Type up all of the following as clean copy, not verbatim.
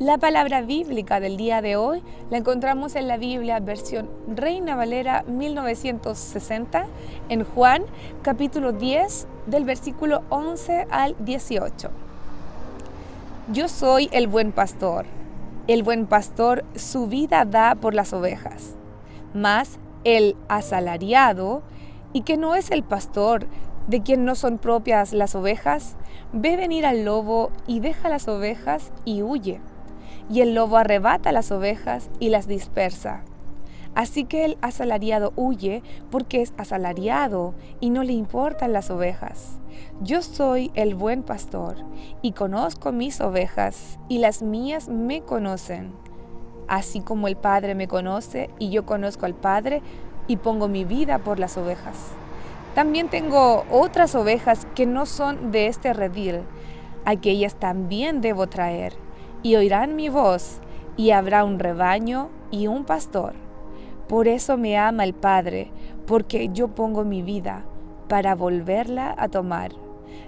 La palabra bíblica del día de hoy la encontramos en la Biblia versión Reina Valera 1960 en Juan capítulo 10 del versículo 11 al 18. Yo soy el buen pastor. El buen pastor su vida da por las ovejas. Mas el asalariado, y que no es el pastor, de quien no son propias las ovejas, ve venir al lobo y deja las ovejas y huye. Y el lobo arrebata las ovejas y las dispersa. Así que el asalariado huye porque es asalariado y no le importan las ovejas. Yo soy el buen pastor y conozco mis ovejas y las mías me conocen. Así como el Padre me conoce y yo conozco al Padre y pongo mi vida por las ovejas. También tengo otras ovejas que no son de este redil. Aquellas también debo traer. Y oirán mi voz, y habrá un rebaño y un pastor. Por eso me ama el Padre, porque yo pongo mi vida para volverla a tomar.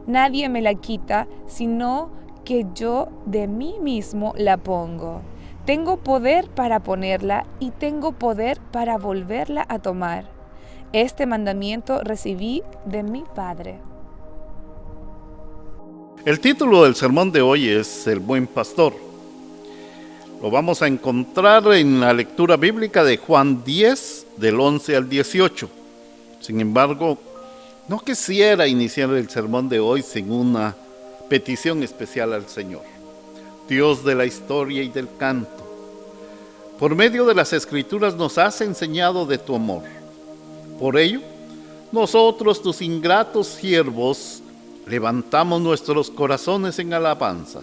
Nadie me la quita, sino que yo de mí mismo la pongo. Tengo poder para ponerla y tengo poder para volverla a tomar. Este mandamiento recibí de mi Padre. El título del sermón de hoy es El Buen Pastor. Lo vamos a encontrar en la lectura bíblica de Juan 10, del 11 al 18. Sin embargo, no quisiera iniciar el sermón de hoy sin una petición especial al Señor, Dios de la historia y del canto. Por medio de las Escrituras nos has enseñado de tu amor. Por ello, nosotros, tus ingratos siervos, levantamos nuestros corazones en alabanza.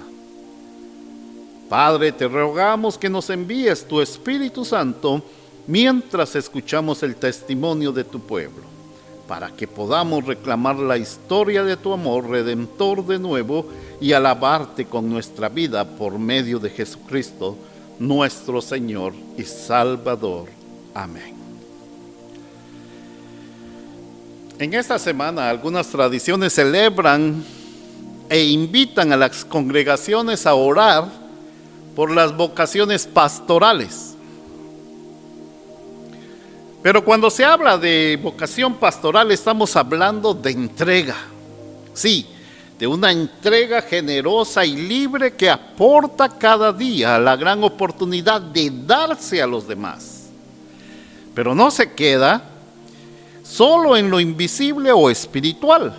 Padre, te rogamos que nos envíes tu Espíritu Santo mientras escuchamos el testimonio de tu pueblo, para que podamos reclamar la historia de tu amor redentor de nuevo y alabarte con nuestra vida por medio de Jesucristo, nuestro Señor y Salvador. Amén. En esta semana algunas tradiciones celebran e invitan a las congregaciones a orar por las vocaciones pastorales. Pero cuando se habla de vocación pastoral estamos hablando de entrega. Sí, de una entrega generosa y libre que aporta cada día la gran oportunidad de darse a los demás. Pero no se queda solo en lo invisible o espiritual,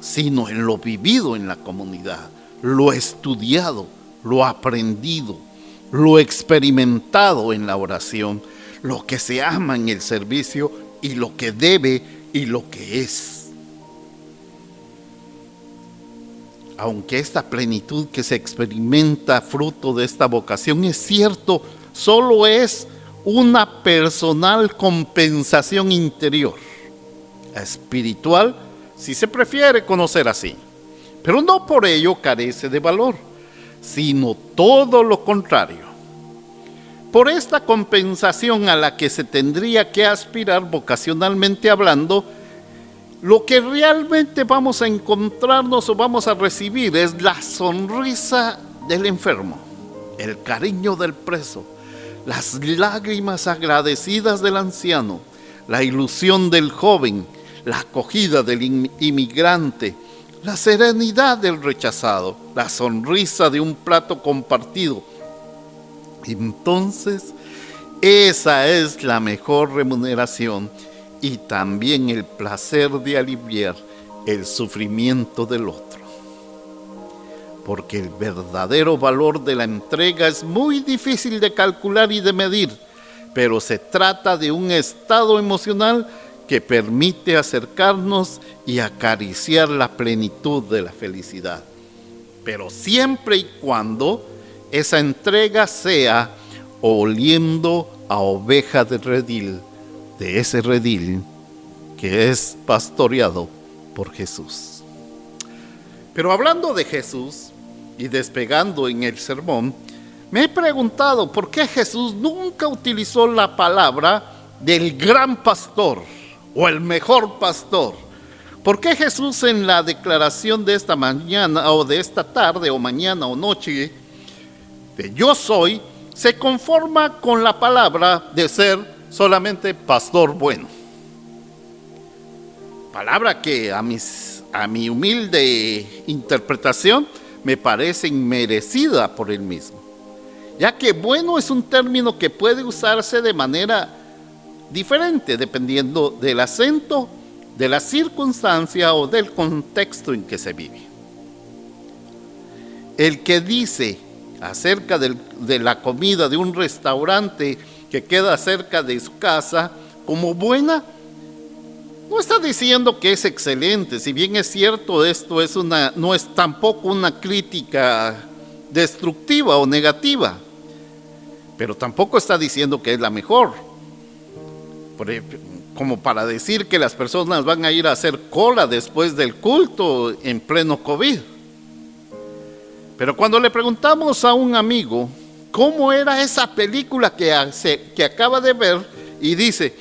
sino en lo vivido en la comunidad, lo estudiado, lo aprendido, lo experimentado en la oración, lo que se ama en el servicio y lo que debe y lo que es. Aunque esta plenitud que se experimenta fruto de esta vocación es cierto, solo es una personal compensación interior, espiritual, si se prefiere conocer así, pero no por ello carece de valor, sino todo lo contrario. Por esta compensación a la que se tendría que aspirar vocacionalmente hablando, lo que realmente vamos a encontrarnos o vamos a recibir es la sonrisa del enfermo, el cariño del preso, las lágrimas agradecidas del anciano, la ilusión del joven, la acogida del inmigrante, la serenidad del rechazado, la sonrisa de un plato compartido. Entonces, esa es la mejor remuneración y también el placer de aliviar el sufrimiento del otro. Porque el verdadero valor de la entrega es muy difícil de calcular y de medir, pero se trata de un estado emocional que permite acercarnos y acariciar la plenitud de la felicidad. Pero siempre y cuando esa entrega sea oliendo a oveja de redil, de ese redil que es pastoreado por Jesús. Pero hablando de Jesús y despegando en el sermón, me he preguntado por qué Jesús nunca utilizó la palabra del gran pastor o el mejor pastor. ¿Por qué Jesús en la declaración de esta mañana o de esta tarde o mañana o noche de yo soy se conforma con la palabra de ser solamente pastor bueno. Palabra que a mi humilde interpretación me parece inmerecida por él mismo, ya que bueno es un término que puede usarse de manera diferente dependiendo del acento, de la circunstancia o del contexto en que se vive. El que dice acerca de la comida de un restaurante que queda cerca de su casa como buena, no está diciendo que es excelente. Si bien es cierto, esto no es tampoco una crítica destructiva o negativa, pero tampoco está diciendo que es la mejor. Como para decir que las personas van a ir a hacer cola después del culto en pleno COVID. Pero cuando le preguntamos a un amigo cómo era esa película que acaba de ver, y dice,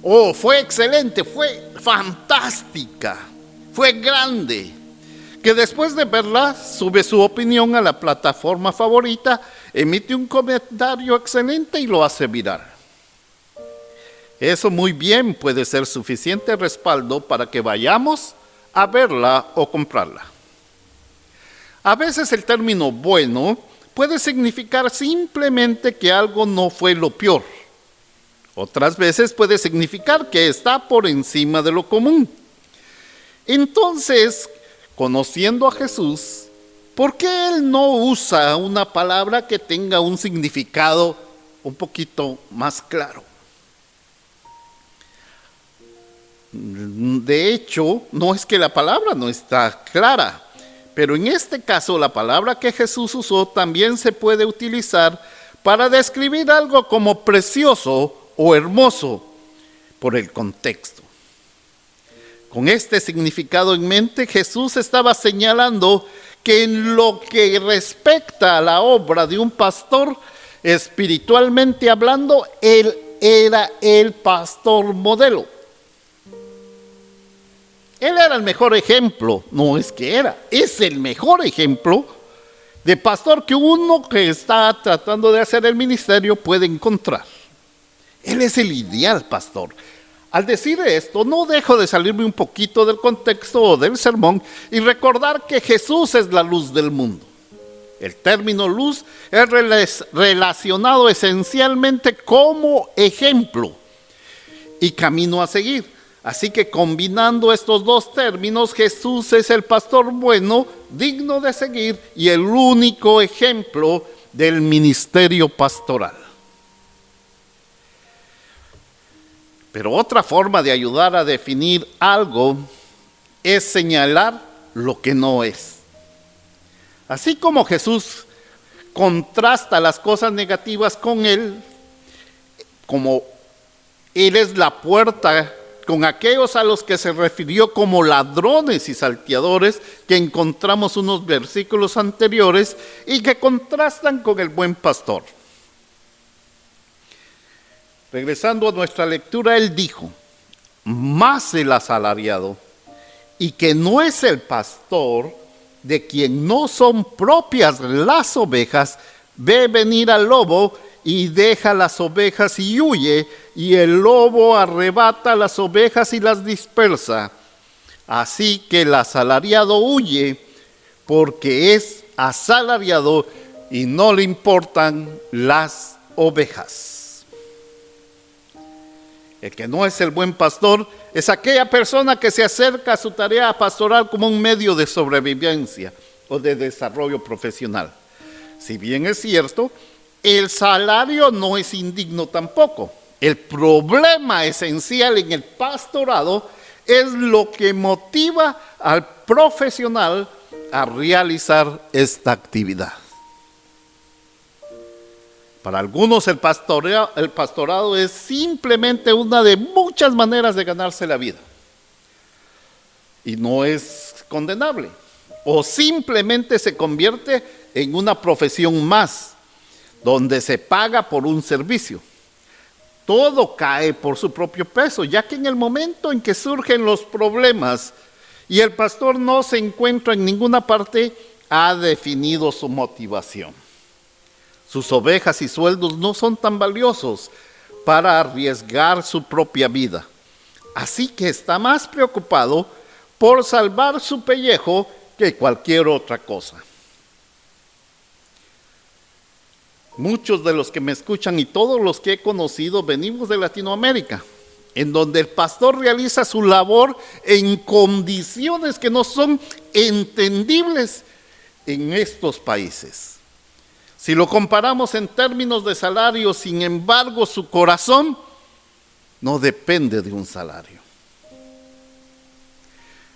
oh, fue excelente, fue fantástica, fue grande, que después de verla sube su opinión a la plataforma favorita, emite un comentario excelente y lo hace viral. Eso muy bien puede ser suficiente respaldo para que vayamos a verla o comprarla. A veces el término bueno puede significar simplemente que algo no fue lo peor. Otras veces puede significar que está por encima de lo común. Entonces, conociendo a Jesús, ¿por qué Él no usa una palabra que tenga un significado un poquito más claro? De hecho, no es que la palabra no está clara, pero en este caso la palabra que Jesús usó también se puede utilizar para describir algo como precioso o hermoso por el contexto. Con este significado en mente, Jesús estaba señalando que en lo que respecta a la obra de un pastor, espiritualmente hablando, él era el pastor modelo. Él era el mejor ejemplo, no es que era, es el mejor ejemplo de pastor que uno que está tratando de hacer el ministerio puede encontrar. Él es el ideal pastor. Al decir esto, no dejo de salirme un poquito del contexto del sermón y recordar que Jesús es la luz del mundo. El término luz es relacionado esencialmente como ejemplo y camino a seguir. Así que combinando estos dos términos, Jesús es el pastor bueno, digno de seguir y el único ejemplo del ministerio pastoral. Pero otra forma de ayudar a definir algo es señalar lo que no es. Así como Jesús contrasta las cosas negativas con Él, como Él es la puerta con aquellos a los que se refirió como ladrones y salteadores, que encontramos unos versículos anteriores y que contrastan con el buen pastor. Regresando a nuestra lectura, él dijo, más el asalariado, y que no es el pastor, de quien no son propias las ovejas, ve venir al lobo y deja las ovejas y huye, y el lobo arrebata las ovejas y las dispersa. Así que el asalariado huye porque es asalariado y no le importan las ovejas. El que no es el buen pastor es aquella persona que se acerca a su tarea pastoral como un medio de sobrevivencia o de desarrollo profesional. Si bien es cierto, el salario no es indigno tampoco. El problema esencial en el pastorado es lo que motiva al profesional a realizar esta actividad. Para algunos el pastorado es simplemente una de muchas maneras de ganarse la vida. Y no es condenable. O simplemente se convierte en una profesión más, donde se paga por un servicio. Todo cae por su propio peso, ya que en el momento en que surgen los problemas y el pastor no se encuentra en ninguna parte, ha definido su motivación. Sus ovejas y sueldos no son tan valiosos para arriesgar su propia vida. Así que está más preocupado por salvar su pellejo que cualquier otra cosa. Muchos de los que me escuchan y todos los que he conocido venimos de Latinoamérica, en donde el pastor realiza su labor en condiciones que no son entendibles en estos países. Si lo comparamos en términos de salario, sin embargo, su corazón no depende de un salario.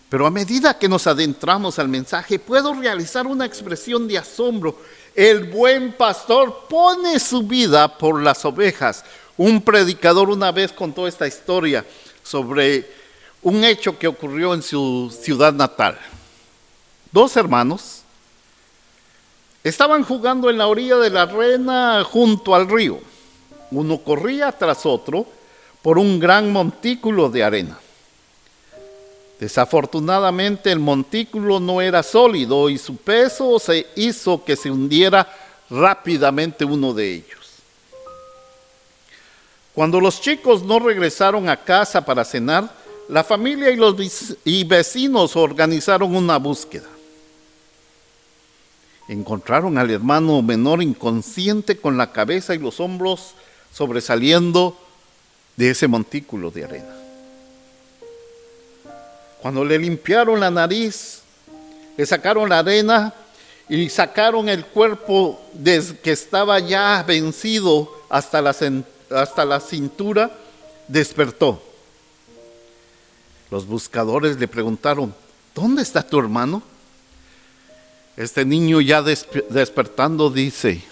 Pero a medida que nos adentramos al mensaje, puedo realizar una expresión de asombro. El buen pastor pone su vida por las ovejas. Un predicador una vez contó esta historia sobre un hecho que ocurrió en su ciudad natal. Dos hermanos estaban jugando en la orilla de la arena junto al río. Uno corría tras otro por un gran montículo de arena. Desafortunadamente el montículo no era sólido y su peso hizo que se hundiera rápidamente uno de ellos. Cuando los chicos no regresaron a casa para cenar, la familia y los vecinos organizaron una búsqueda. Encontraron al hermano menor inconsciente con la cabeza y los hombros sobresaliendo de ese montículo de arena. Cuando le limpiaron la nariz, le sacaron la arena y sacaron el cuerpo que estaba ya vencido hasta la cintura, despertó. Los buscadores le preguntaron, ¿dónde está tu hermano? Este niño ya despertando dice,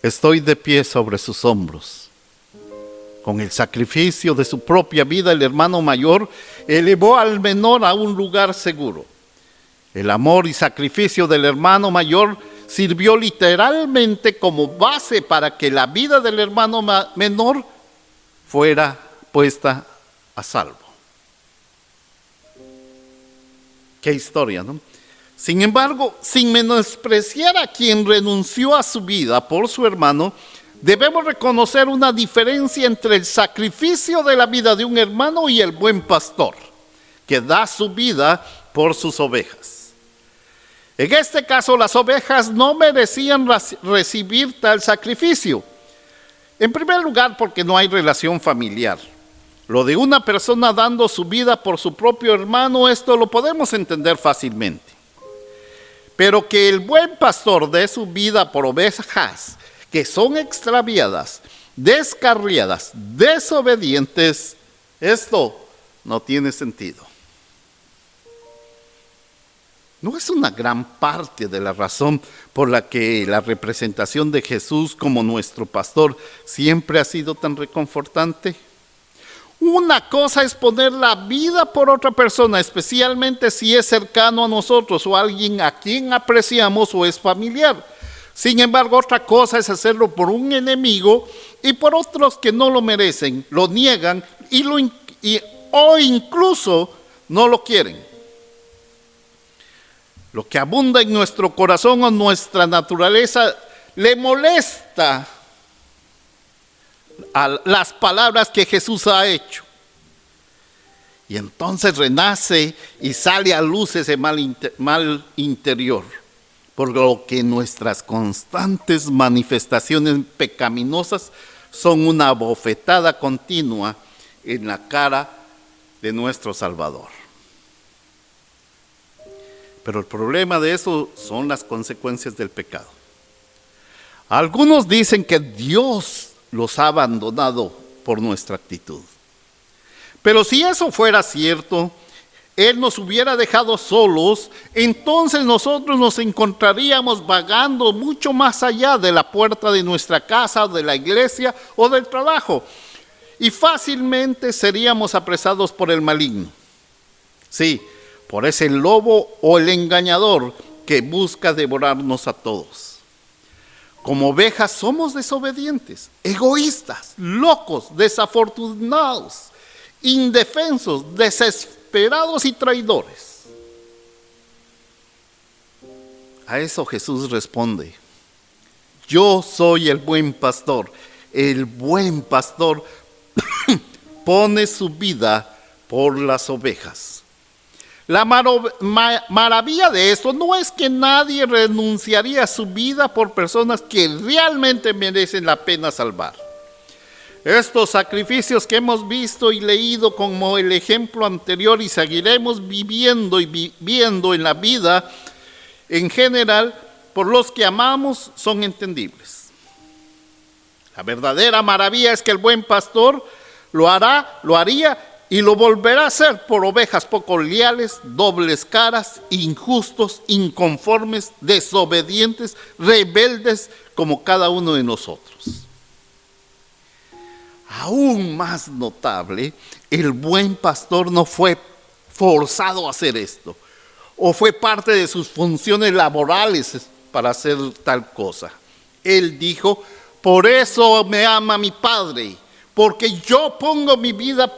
estoy de pie sobre sus hombros. Con el sacrificio de su propia vida, el hermano mayor elevó al menor a un lugar seguro. El amor y sacrificio del hermano mayor sirvió literalmente como base para que la vida del hermano menor fuera puesta a salvo. Qué historia, ¿no? Sin embargo, sin menospreciar a quien renunció a su vida por su hermano, debemos reconocer una diferencia entre el sacrificio de la vida de un hermano y el buen pastor, que da su vida por sus ovejas. En este caso, las ovejas no merecían recibir tal sacrificio. En primer lugar, porque no hay relación familiar. Lo de una persona dando su vida por su propio hermano, esto lo podemos entender fácilmente. Pero que el buen pastor dé su vida por ovejas que son extraviadas, descarriadas, desobedientes, esto no tiene sentido. ¿No es una gran parte de la razón por la que la representación de Jesús como nuestro pastor siempre ha sido tan reconfortante? Una cosa es poner la vida por otra persona, especialmente si es cercano a nosotros o alguien a quien apreciamos o es familiar. Sin embargo, otra cosa es hacerlo por un enemigo y por otros que no lo merecen, lo niegan o incluso no lo quieren. Lo que abunda en nuestro corazón o nuestra naturaleza le molesta a las palabras que Jesús ha hecho. Y entonces renace y sale a luz ese mal interior, por lo que nuestras constantes manifestaciones pecaminosas son una bofetada continua en la cara de nuestro Salvador. Pero el problema de eso son las consecuencias del pecado. Algunos dicen que Dios los ha abandonado por nuestra actitud. Pero si eso fuera cierto, Él nos hubiera dejado solos, entonces nosotros nos encontraríamos vagando mucho más allá de la puerta de nuestra casa, de la iglesia o del trabajo. Y fácilmente seríamos apresados por el maligno. Sí, por ese lobo o el engañador que busca devorarnos a todos. Como ovejas somos desobedientes, egoístas, locos, desafortunados, indefensos, desesperados y traidores. A eso Jesús responde: Yo soy el buen pastor. El buen pastor pone su vida por las ovejas. La maravilla de esto no es que nadie renunciaría a su vida por personas que realmente merecen la pena salvar. Estos sacrificios que hemos visto y leído como el ejemplo anterior y seguiremos viviendo y viendo en la vida en general por los que amamos son entendibles. La verdadera maravilla es que el buen pastor lo haría y lo volverá a hacer por ovejas poco leales, dobles caras, injustos, inconformes, desobedientes, rebeldes como cada uno de nosotros. Aún más notable, el buen pastor no fue forzado a hacer esto, o fue parte de sus funciones laborales para hacer tal cosa. Él dijo: por eso me ama mi Padre, porque yo pongo mi vida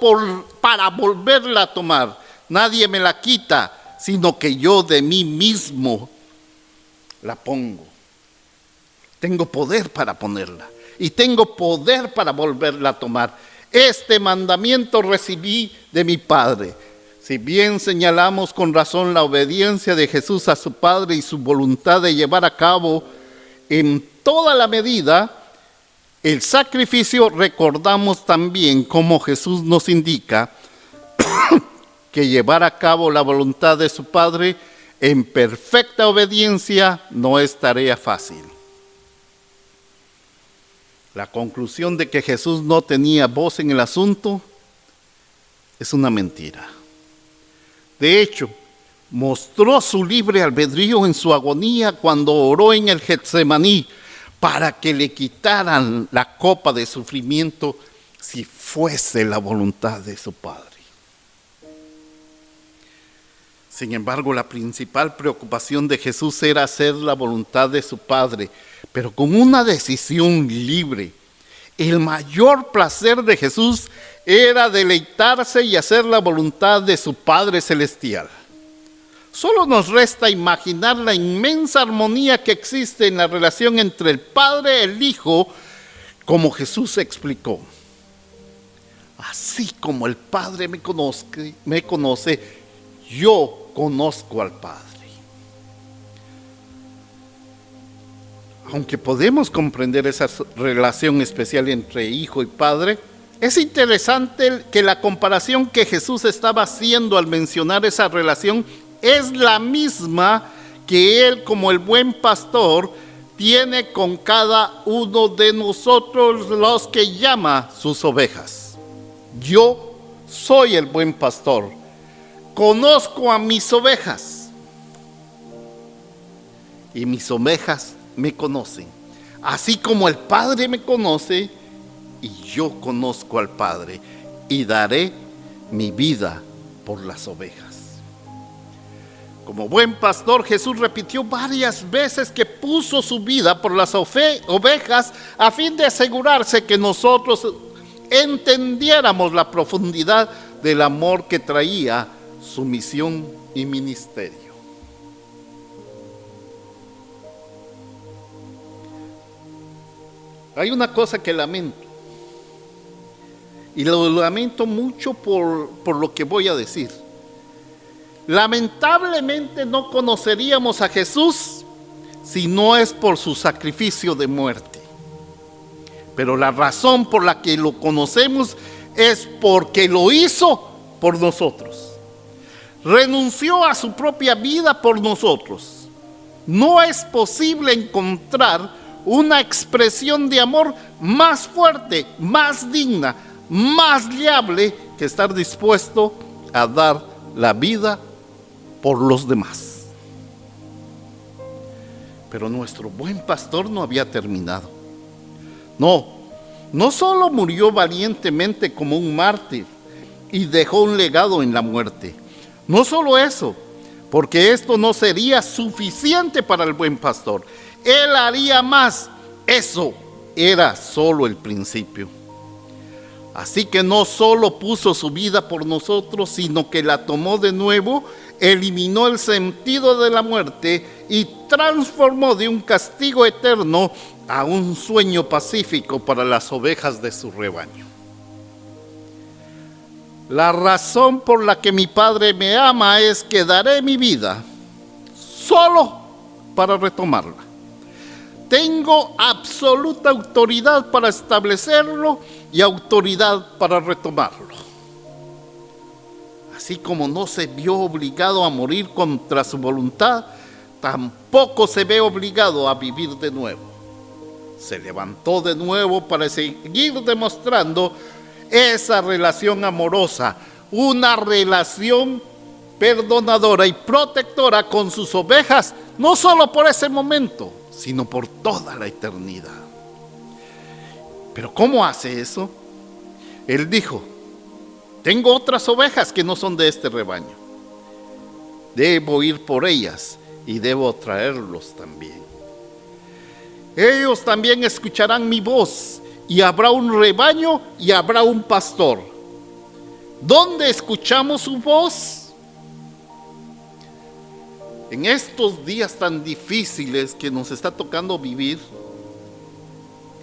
para volverla a tomar. Nadie me la quita, sino que yo de mí mismo la pongo. Tengo poder para ponerla y tengo poder para volverla a tomar. Este mandamiento recibí de mi Padre. Si bien señalamos con razón la obediencia de Jesús a su Padre y su voluntad de llevar a cabo en toda la medida el sacrificio, recordamos también cómo Jesús nos indica que llevar a cabo la voluntad de su Padre en perfecta obediencia no es tarea fácil. La conclusión de que Jesús no tenía voz en el asunto es una mentira. De hecho, mostró su libre albedrío en su agonía cuando oró en el Getsemaní para que le quitaran la copa de sufrimiento si fuese la voluntad de su Padre. Sin embargo, la principal preocupación de Jesús era hacer la voluntad de su Padre, pero con una decisión libre. El mayor placer de Jesús era deleitarse y hacer la voluntad de su Padre Celestial. Solo nos resta imaginar la inmensa armonía que existe en la relación entre el Padre y el Hijo, como Jesús explicó. Así como el Padre me conoce, yo conozco al Padre. Aunque podemos comprender esa relación especial entre Hijo y Padre, es interesante que la comparación que Jesús estaba haciendo al mencionar esa relación es la misma que Él, como el buen pastor, tiene con cada uno de nosotros los que llama sus ovejas. Yo soy el buen pastor, conozco a mis ovejas y mis ovejas me conocen, así como el Padre me conoce y yo conozco al Padre y daré mi vida por las ovejas. Como buen pastor, Jesús repitió varias veces que puso su vida por las ovejas a fin de asegurarse que nosotros entendiéramos la profundidad del amor que traía su misión y ministerio. Hay una cosa que lamento, y lo lamento mucho por lo que voy a decir. Lamentablemente no conoceríamos a Jesús si no es por su sacrificio de muerte. Pero la razón por la que lo conocemos es porque lo hizo por nosotros. Renunció a su propia vida por nosotros. No es posible encontrar una expresión de amor más fuerte, más digna, más viable que estar dispuesto a dar la vida por los demás. Pero nuestro buen pastor no había terminado. No solo murió valientemente como un mártir y dejó un legado en la muerte. No solo eso, porque esto no sería suficiente para el buen pastor. Él haría más. Eso era solo el principio. Así que no solo puso su vida por nosotros, sino que la tomó de nuevo eliminó el sentido de la muerte y transformó de un castigo eterno a un sueño pacífico para las ovejas de su rebaño. La razón por la que mi Padre me ama es que daré mi vida solo para retomarla. Tengo absoluta autoridad para establecerlo y autoridad para retomarlo. Así como no se vio obligado a morir contra su voluntad, tampoco se ve obligado a vivir de nuevo. Se levantó de nuevo para seguir demostrando esa relación amorosa, una relación perdonadora y protectora con sus ovejas, no solo por ese momento, sino por toda la eternidad. Pero ¿cómo hace eso? Él dijo: tengo otras ovejas que no son de este rebaño. Debo ir por ellas y debo traerlos también. Ellos también escucharán mi voz, y habrá un rebaño y habrá un pastor. ¿Dónde escuchamos su voz? En estos días tan difíciles que nos está tocando vivir,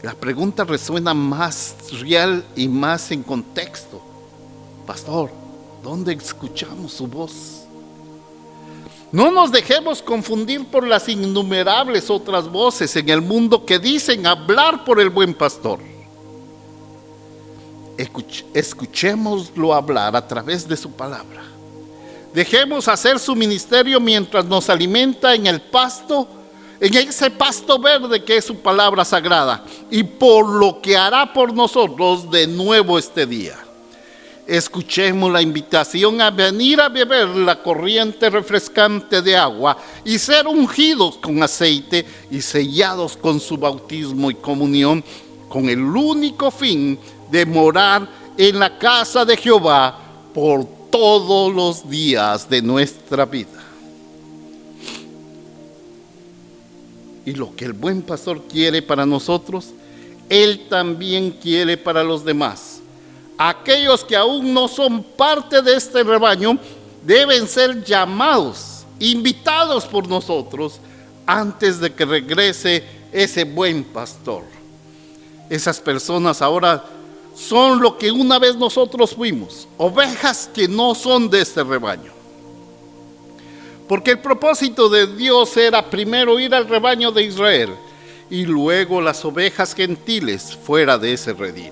la pregunta resuena más real y más en contexto. Pastor, ¿dónde escuchamos su voz? No nos dejemos confundir por las innumerables otras voces en el mundo que dicen hablar por el buen pastor. Escuchémoslo hablar a través de su palabra. Dejemos hacer su ministerio mientras nos alimenta en el pasto, en ese pasto verde que es su palabra sagrada, y por lo que hará por nosotros de nuevo este día. Escuchemos la invitación a venir a beber la corriente refrescante de agua y ser ungidos con aceite y sellados con su bautismo y comunión, con el único fin de morar en la casa de Jehová por todos los días de nuestra vida. Y lo que el buen pastor quiere para nosotros, Él también quiere para los demás. Aquellos que aún no son parte de este rebaño deben ser llamados, invitados por nosotros antes de que regrese ese buen pastor. Esas personas ahora son lo que una vez nosotros fuimos, ovejas que no son de este rebaño. Porque el propósito de Dios era primero ir al rebaño de Israel y luego las ovejas gentiles fuera de ese redil.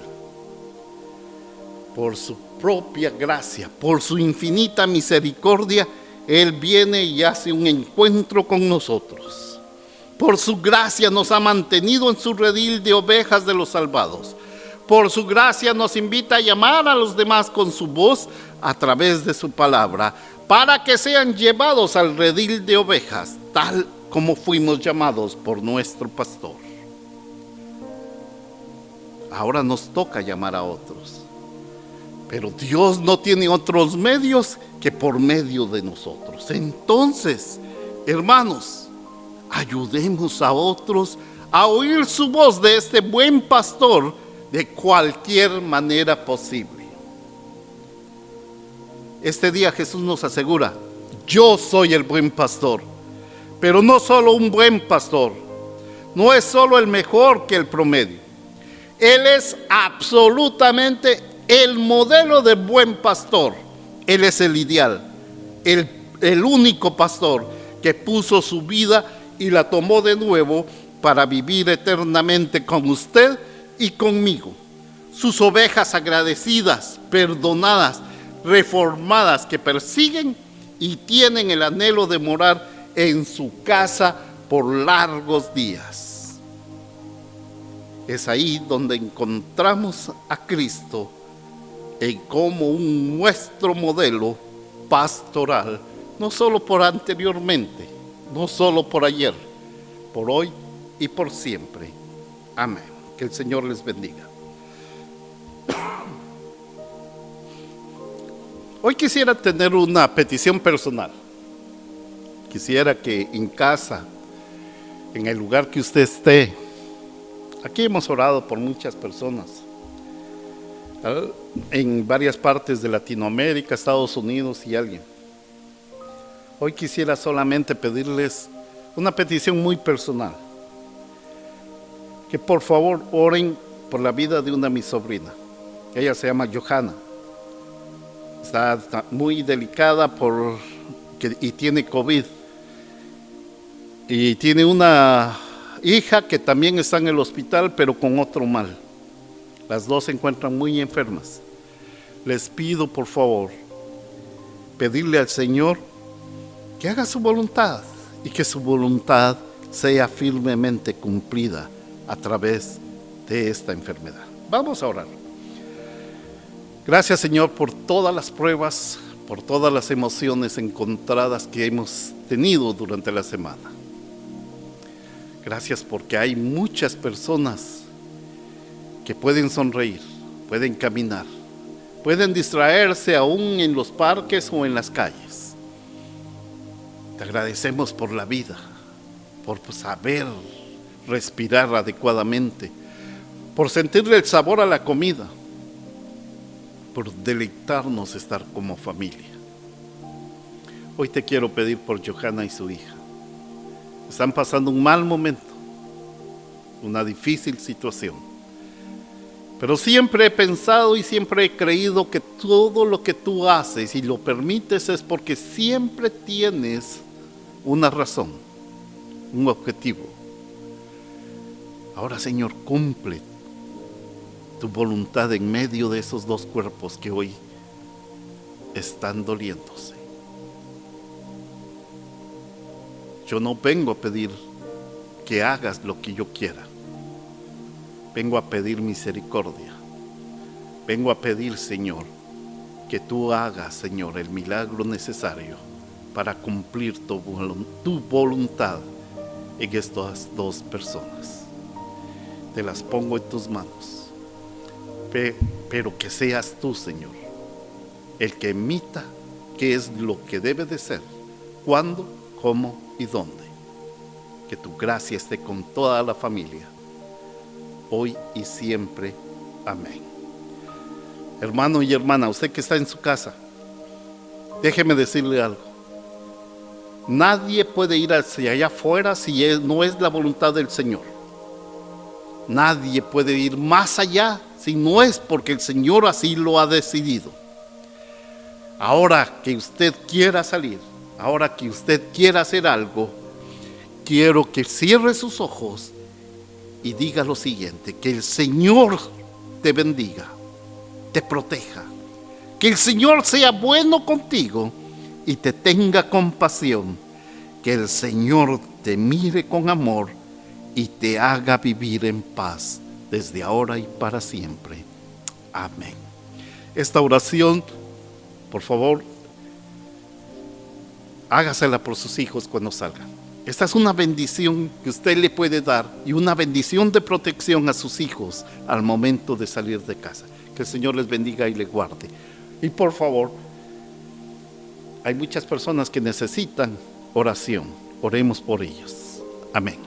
Por su propia gracia, por su infinita misericordia, Él viene y hace un encuentro con nosotros. Por su gracia nos ha mantenido en su redil de ovejas de los salvados. Por su gracia nos invita a llamar a los demás con su voz a través de su palabra, para que sean llevados al redil de ovejas, tal como fuimos llamados por nuestro pastor. Ahora nos toca llamar a otros. Pero Dios no tiene otros medios que por medio de nosotros. Entonces, hermanos, ayudemos a otros a oír su voz de este buen pastor de cualquier manera posible. Este día Jesús nos asegura: yo soy el buen pastor. Pero no solo un buen pastor, no es solo el mejor que el promedio. Él es absolutamente el modelo de buen pastor. Él es el ideal, el único pastor que puso su vida y la tomó de nuevo para vivir eternamente con usted y conmigo. Sus ovejas agradecidas, perdonadas, reformadas, que persiguen y tienen el anhelo de morar en su casa por largos días. Es ahí donde encontramos a Cristo como nuestro modelo pastoral, no solo por anteriormente, no solo por ayer, por hoy y por siempre. Amén. Que el Señor les bendiga. Hoy quisiera tener una petición personal. Quisiera que en casa, en el lugar que usted esté, aquí hemos orado por muchas personas, en varias partes de Latinoamérica, Estados Unidos y alguien. Hoy quisiera solamente pedirles una petición muy personal. Que por favor oren por la vida de una de mis sobrinas. Ella se llama Johanna. Está muy delicada y tiene COVID. Y tiene una hija que también está en el hospital, pero con otro mal. Las dos se encuentran muy enfermas. Les pido por favor, pedirle al Señor que haga su voluntad y que su voluntad sea firmemente cumplida a través de esta enfermedad. Vamos a orar. Gracias, Señor, por todas las pruebas, por todas las emociones encontradas que hemos tenido durante la semana. Gracias porque hay muchas personas que pueden sonreír, pueden caminar, pueden distraerse aún en los parques o en las calles. Te agradecemos por la vida, por saber respirar adecuadamente, por sentirle el sabor a la comida, por deleitarnos estar como familia. Hoy te quiero pedir por Johanna y su hija. Están pasando un mal momento, una difícil situación. Pero siempre he pensado y siempre he creído que todo lo que tú haces y lo permites es porque siempre tienes una razón, un objetivo. Ahora, Señor, cumple tu voluntad en medio de esos dos cuerpos que hoy están doliéndose. Yo no vengo a pedir que hagas lo que yo quiera. Vengo a pedir misericordia. Vengo a pedir, Señor, que tú hagas, Señor, el milagro necesario para cumplir tu voluntad en estas dos personas. Te las pongo en tus manos. Pero que seas tú, Señor, el que emita qué es lo que debe de ser, cuándo, cómo y dónde. Que tu gracia esté con toda la familia, hoy y siempre. Amén. Hermano y hermana, usted que está en su casa, déjeme decirle algo. Nadie puede ir hacia allá afuera si no es la voluntad del Señor. Nadie puede ir más allá si no es porque el Señor así lo ha decidido. Ahora que usted quiera salir, ahora que usted quiera hacer algo, quiero que cierre sus ojos y diga lo siguiente: que el Señor te bendiga, te proteja, que el Señor sea bueno contigo y te tenga compasión, que el Señor te mire con amor y te haga vivir en paz desde ahora y para siempre. Amén. Esta oración, por favor, hágasela por sus hijos cuando salgan. Esta es una bendición que usted le puede dar y una bendición de protección a sus hijos al momento de salir de casa. Que el Señor les bendiga y les guarde. Y por favor, hay muchas personas que necesitan oración. Oremos por ellos. Amén.